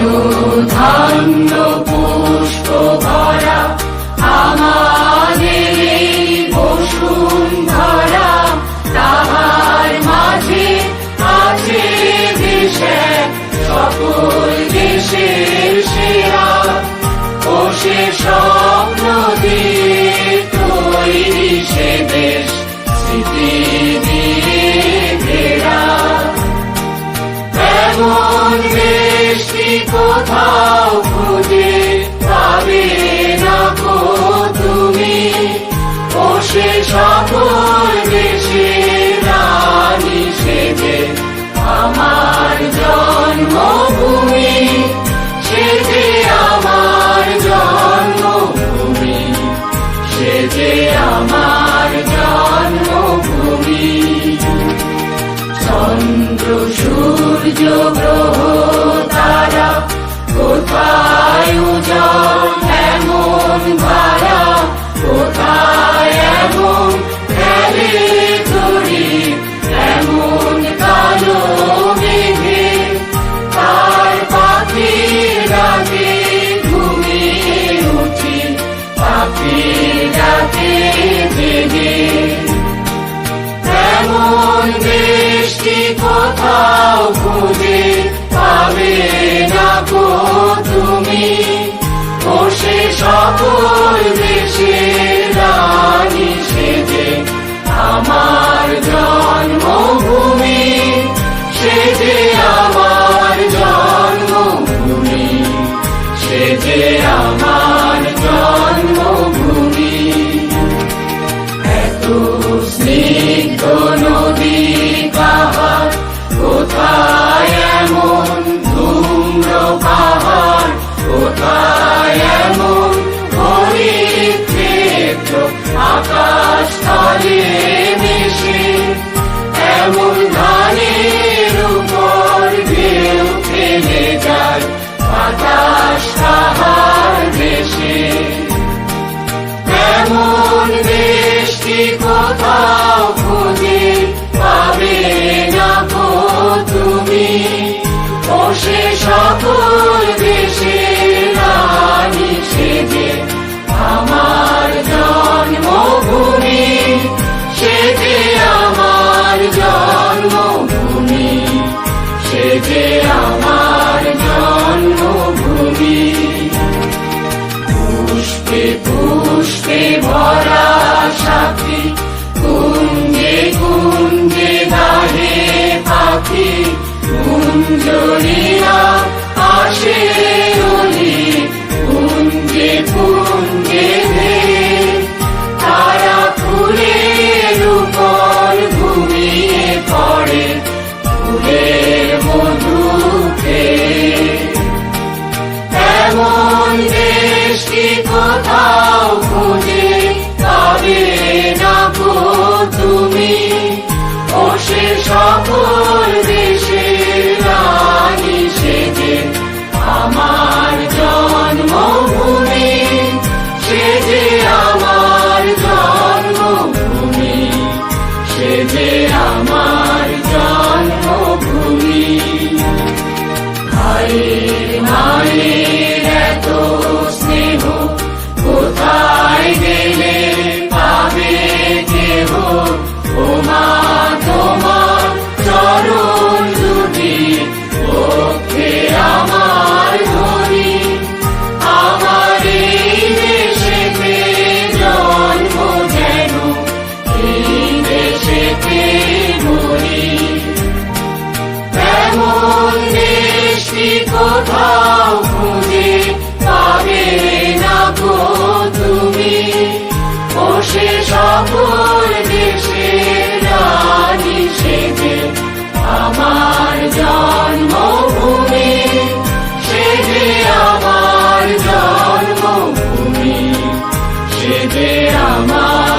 ধন্য পুষ্প ভরা আমাদের এই বসুন্ধরা, তাহার মাঝে আছে দেশে সকল দেশের সেরা। ও সে স্বপ্ন দিয়ে তৈরি সে দেশ, স্মৃতি দিয়ে ঘেরা। এমন দেশটি কোথাও খুঁজে পাবে না গো তুমি। ও সে সকল দেশের রানী সেজে আমার জন্মভূমি, সেজে আমার জন্মভূমি, সেজে আমার জন্মভূমি। চন্দ্র সূর্য গ্রহ তারা কোথায় উজ্জ্বল এমন ধারা, কোথায় এমন খেলে তরি এমন কালো মেঘে। তার পাখির ডাকে ঘুমিয়ে উঠি, পাখির ডাকে জেগে। এমন দেশটি কোথাও খুঁজে পাবে না গো তুমি। ও সে সকল দেশের রানী সেজে আমার জন্মভূমি, সেজে আমার জন্মভূমি, সেজে আমার জন্মভূমি। এত স্নিগ্ধ নদী পাহাড়, কোথায় এমন ধূম্র পাহাড়, কোথায় এমন হরিৎক্ষেত্র আকাশ তলে মিশে। এমন ধানের উপর ঢেউ খেলে যায় বাতাস তাহার দেশে। এমন দেশটি কোথাও খুঁজে পাবে না গো তুমি। ও সে সকল দেশের রানী সেজে আমার জন্মভূমি, সেজে আমার জন্মভূমি, সেজে আমার জন্মভূমি। পুষ্পে পুষ্পে ভরা সাথী, কুঞ্জে কুঞ্জে গাহে পাখি। কুঞ্জরীরা আসে অলি কুঞ্জে কুঞ্জে ধেয়ে। তারা ফুলের উপর ঘুমিয়ে পড়ে, ফুলের মধু খেয়ে। এমন দেশটি কোথাও খুঁজে পাবে না গো তুমি। ও সে সকল দেশের রানী সেজে আমার জন্মভূমি, সেজে আমার জন্মভূমি, সেজে আমার জন্মভূমি। ভাইয়ের মায়ের এত স্নেহ কোথায় গেলে পাবে কেহ। ও মা তোমার চরণ দুটি পক্ষে আমার ধরি। আমার এই দেশেতে জন্ম যেন এই দেশেতে মরি। এমন দেশটি কোথাও খুঁজে পাবে না গো তুমি। ও সে সকল দেশের রানী সেজে আমার জন্মভূমি, সেজে আমার জন্মভূমি, সেজে আমার